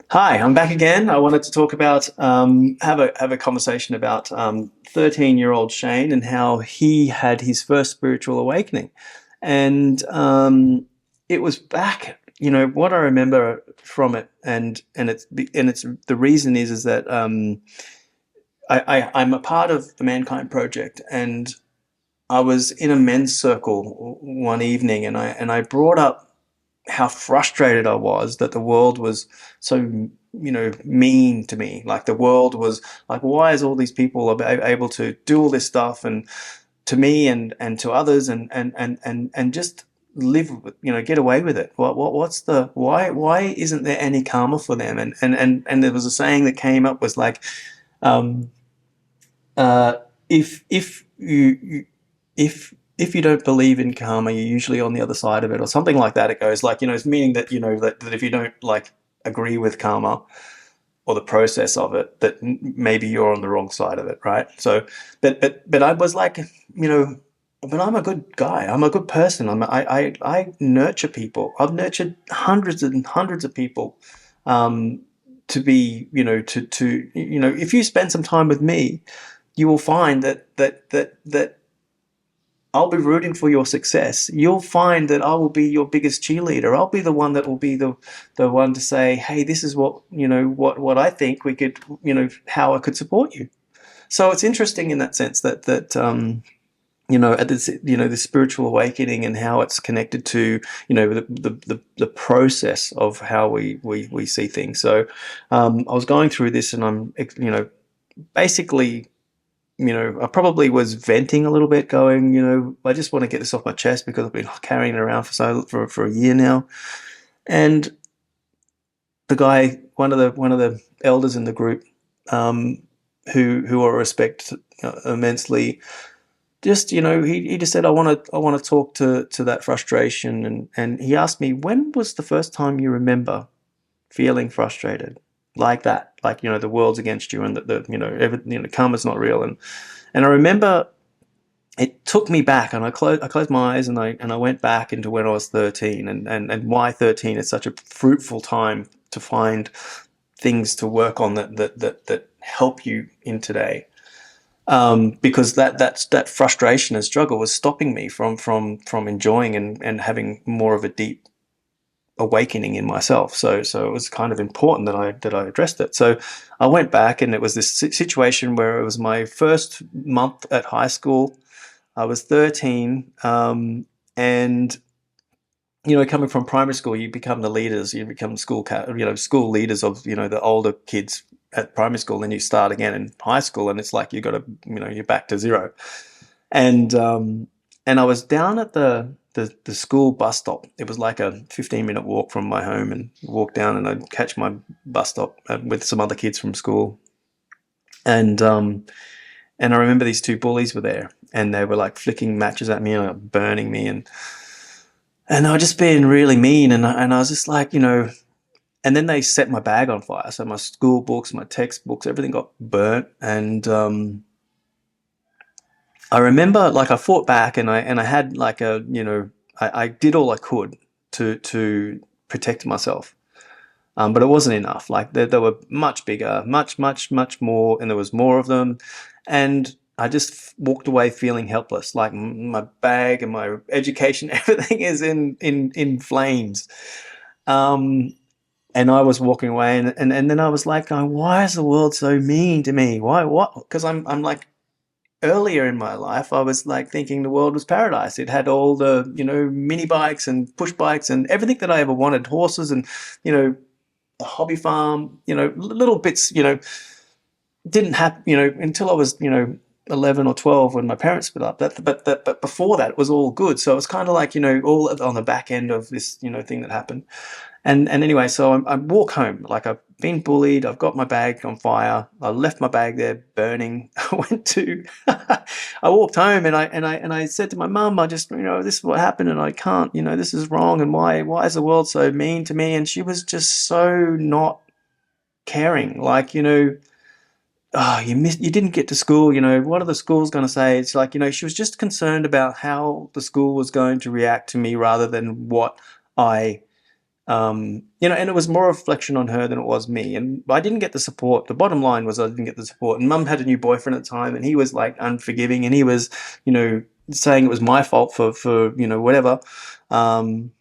Hi, I'm back again. I wanted to talk about have a conversation about 13-year-old Shane and how he had his first spiritual awakening, and it was back. What I remember from it, and it's the reason is that I'm a part of the Mankind Project, and I was in a men's circle one evening, and I brought up how frustrated I was that the world was so mean to me. Like the world was like, why is all these people able to do all this stuff and to me and to others and just live with, get away with it. What's the why isn't there any karma for them? And there was a saying that came up was like, um, uh, if you don't believe in karma, you're usually on the other side of it, or something like that. It goes like, it's meaning that that if you don't like agree with karma or the process of it, that maybe you're on the wrong side of it, right? So, but I was like, but I'm a good guy. I'm a good person. I nurture people. I've nurtured hundreds and hundreds of people. Um, to be, if you spend some time with me, you will find that I'll be rooting for your success. You'll find that I will be your biggest cheerleader. I'll be the one that will be the one to say, "Hey, this is what I think we could, how I could support you." So it's interesting in that sense at this, the spiritual awakening and how it's connected to, the process of how we see things. So I was going through this, and I'm, basically, I probably was venting a little bit, going, I just want to get this off my chest because I've been carrying it around for a year now. And the guy, one of the elders in the group, um, who I respect immensely, just he just said, I want to talk to that frustration, and he asked me, when was the first time you remember feeling frustrated like that, like the world's against you, and that karma's not real. And I remember it took me back, and I closed my eyes, and I went back into when I was 13, and why 13 is such a fruitful time to find things to work on that help you in today. Because that frustration and struggle was stopping me from enjoying and having more of a deep awakening in myself. So it was kind of important that I addressed it. So I went back, and it was this situation where it was my first month at high school. I was 13, and coming from primary school, you become the leaders. You become school leaders of the older kids at primary school. Then you start again in high school, and it's like you got to you're back to zero. And I was down at the school bus stop. It was like a 15-minute walk from my home, and walk down, and I'd catch my bus stop with some other kids from school, and I remember these two bullies were there, and they were like flicking matches at me and burning me, and they were just being really mean, and I was just like, and then they set my bag on fire. So my school books, my textbooks, everything got burnt, and I remember, like, I fought back, and I had like I did all I could to protect myself. But it wasn't enough. Like they were much bigger, much more, and there was more of them. And I just walked away feeling helpless. Like my bag and my education, everything is in flames. Um, and I was walking away, and then I was like, going, why is the world so mean to me? Why? What? Because I'm like, earlier in my life, I was like thinking the world was paradise. It had all the mini bikes and push bikes and everything that I ever wanted, horses and you know a hobby farm, little bits, didn't have, until I was, 11 or 12 when my parents split up. But before that, it was all good. So it was kind of like, all on the back end of this, thing that happened. And anyway, so I walk home, like I've been bullied. I've got my bag on fire. I left my bag there burning. I went to, I walked home, and I said to my mum, I just, this is what happened, and I can't, this is wrong. And why is the world so mean to me? And she was just so not caring. Like, oh, you didn't get to school. What are the schools going to say? It's like, she was just concerned about how the school was going to react to me rather than what I And it was more a reflection on her than it was me. And I didn't get the support. The bottom line was I didn't get the support. And Mum had a new boyfriend at the time, and he was like unforgiving, and he was, saying it was my fault for whatever. Um,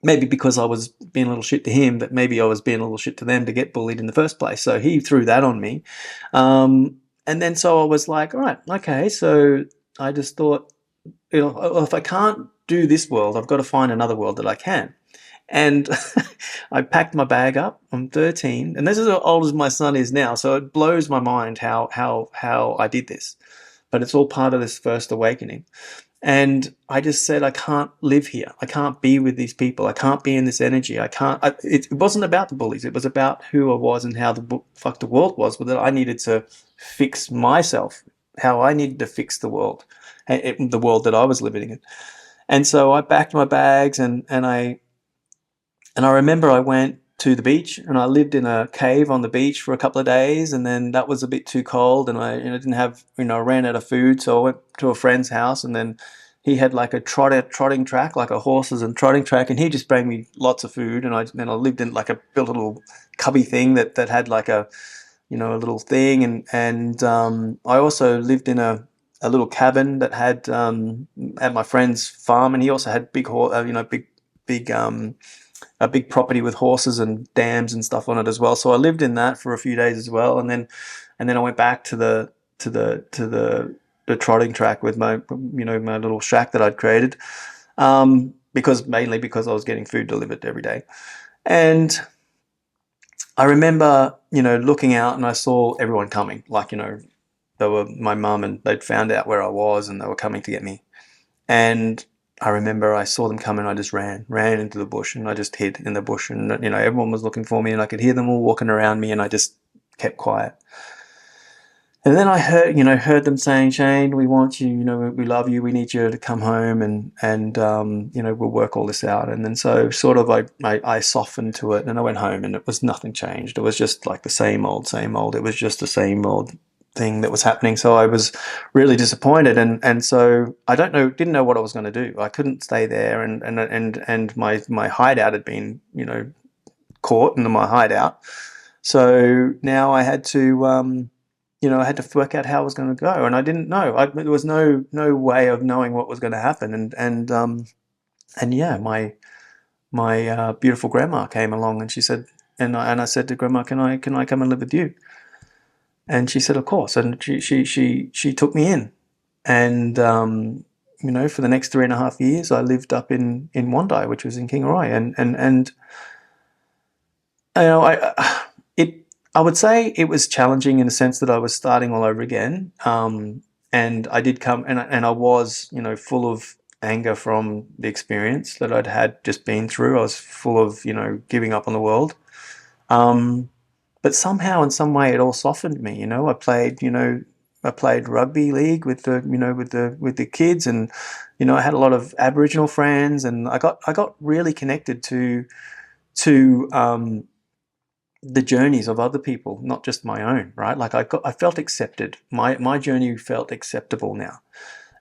Maybe because I was being a little shit to him, but maybe I was being a little shit to them to get bullied in the first place. So he threw that on me. And then so I was like, all right, okay. So I just thought, if I can't do this world, I've got to find another world that I can. And I packed my bag up. I'm 13, and this is as old as my son is now. So it blows my mind how I did this. But it's all part of this first awakening. And I just said, I can't live here. I can't be with these people. I can't be in this energy. I can't. It wasn't about the bullies. It was about who I was and how the fuck the world was. But that I needed to fix myself. How I needed to fix the world, the world that I was living in. And so I packed my bags, and I remember I went to the beach, and I lived in a cave on the beach for a couple of days, and then that was a bit too cold, and I didn't have, I ran out of food, so I went to a friend's house, and then he had like a trotting track, like a horses and trotting track, and he just brought me lots of food, and I lived in like built a little cubby thing that had like a little thing, and I also lived in a little cabin that had at my friend's farm, and he also had big a big property with horses and dams and stuff on it as well. So I lived in that for a few days as well, and then I went back to the trotting track with my little shack that I'd created, mainly because I was getting food delivered every day. And I remember looking out, and I saw everyone coming, like they were my mum, and they'd found out where I was, and they were coming to get me. And I remember I saw them come, and I just ran into the bush, and I just hid in the bush, and everyone was looking for me, and I could hear them all walking around me, and I just kept quiet. And then I heard them saying, "Shane, we want you, we love you, we need you to come home, and we'll work all this out." And then so sort of I softened to it, and I went home, and it was nothing changed. It was just like the same old, same old. It was just the same old thing that was happening. So I was really disappointed, and so I didn't know what I was going to do. I couldn't stay there, and my hideout had been caught in my hideout. So now I had to I had to work out how I was going to go, and I didn't know. There was no way of knowing what was going to happen, and yeah, my beautiful grandma came along, and she said, and I said to Grandma, can I come and live with you? And she said, of course. And she took me in. And, for the next 3.5 years, I lived up in Wondai, which was in Kingaroy. And I would say it was challenging in the sense that I was starting all over again. And I did come, and I was, full of anger from the experience that I'd had just been through. I was full of, giving up on the world. But somehow, in some way, it all softened me. I played rugby league with the kids, and I had a lot of Aboriginal friends, and I got really connected to the journeys of other people, not just my own. Right, like I felt accepted. My journey felt acceptable now,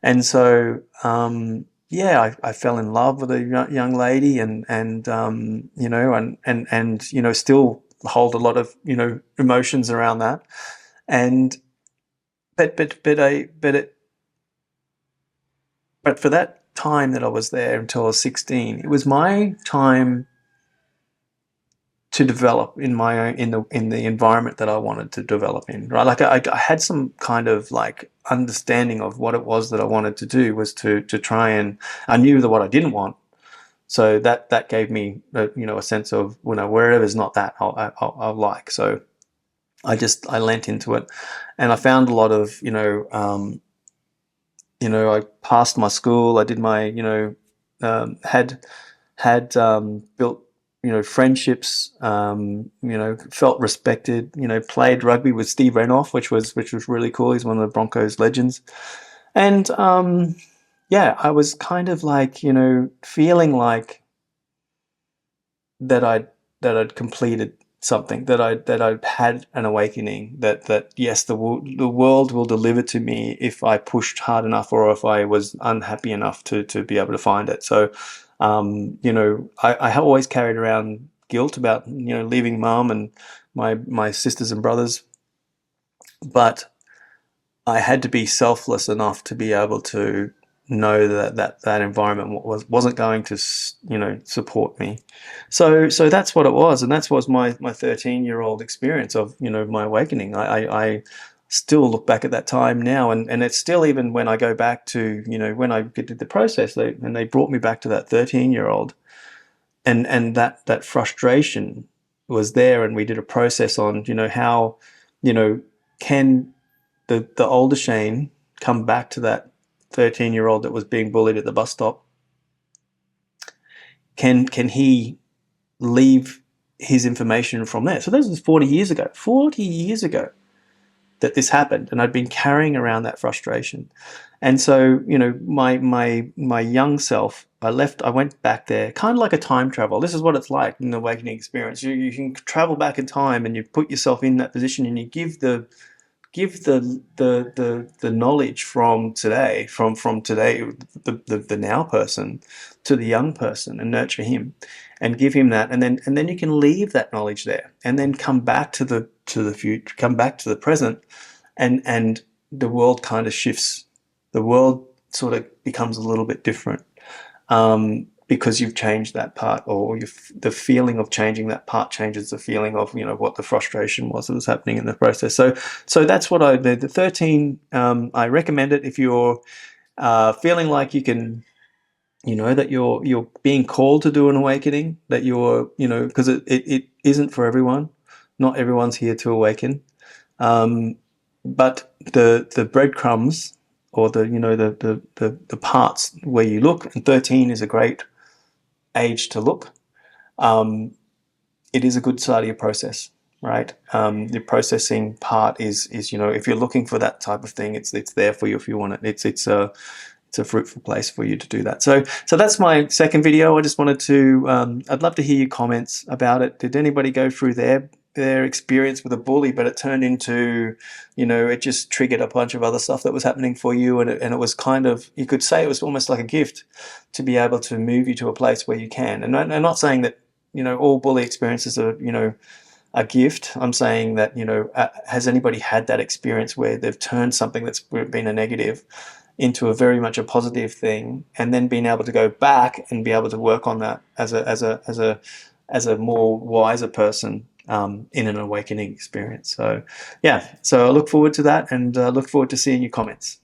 and so yeah, I fell in love with a young lady, and still hold a lot of emotions around that. And but for that time that I was there until I was 16, it was my time to develop in my own, in the environment that I wanted to develop in. Right, like I had some kind of like understanding of what it was that I wanted to do, was to try, and I knew that what I didn't want. So that gave me a sense of wherever's not that I'll like. So I lent into it, and I found a lot of I passed my school. I did my had built friendships. Felt respected. Played rugby with Steve Renouf, which was really cool. He's one of the Broncos legends, and yeah, I was kind of like feeling like that I'd completed something, that I'd had an awakening, that yes, the world will deliver to me if I pushed hard enough, or if I was unhappy enough to be able to find it. So I always carried around guilt about, leaving mum and my sisters and brothers, but I had to be selfless enough to be able to know that environment wasn't going to, support me. So that's what it was, and that was my 13-year-old experience of, my awakening. I still look back at that time now, and it's still, even when I go back to, when I did the process, they brought me back to that 13-year-old, and that frustration was there, and we did a process on, how, can the older Shane come back to that 13-year-old that was being bullied at the bus stop? Can he leave his information from there? So this was 40 years ago. 40 years ago that this happened, and I'd been carrying around that frustration. And so, my young self, I went back there, kind of like a time travel. This is what it's like in the awakening experience. You can travel back in time, and you put yourself in that position, and you give the knowledge from today, from today, the now person, to the young person, and nurture him, and give him that, and then you can leave that knowledge there, and then come back to the future, come back to the present, and the world kind of shifts. The world sort of becomes a little bit different, because you've changed that part, or the feeling of changing that part changes the feeling of, what the frustration was that was happening in the process. So that's what I did. The 13, I recommend it if you're feeling like you can, that you're being called to do an awakening, that you're, because it isn't for everyone. Not everyone's here to awaken. But the breadcrumbs, or the parts where you look, and 13 is a great age to look. It is a good start of your process, right? The processing part is if you're looking for that type of thing, it's there for you if you want it. It's a fruitful place for you to do that. So that's my second video. I just wanted to, I'd love to hear your comments about it. Did anybody go through their experience with a bully, but it turned into, it just triggered a bunch of other stuff that was happening for you, and it was kind of, you could say it was almost like a gift to be able to move you to a place where you can. And I'm not saying that, all bully experiences are, a gift. I'm saying that, has anybody had that experience where they've turned something that's been a negative into a very much a positive thing, and then being able to go back and be able to work on that as a more wiser person, in an awakening experience. So yeah, so I look forward to that, and look forward to seeing your comments.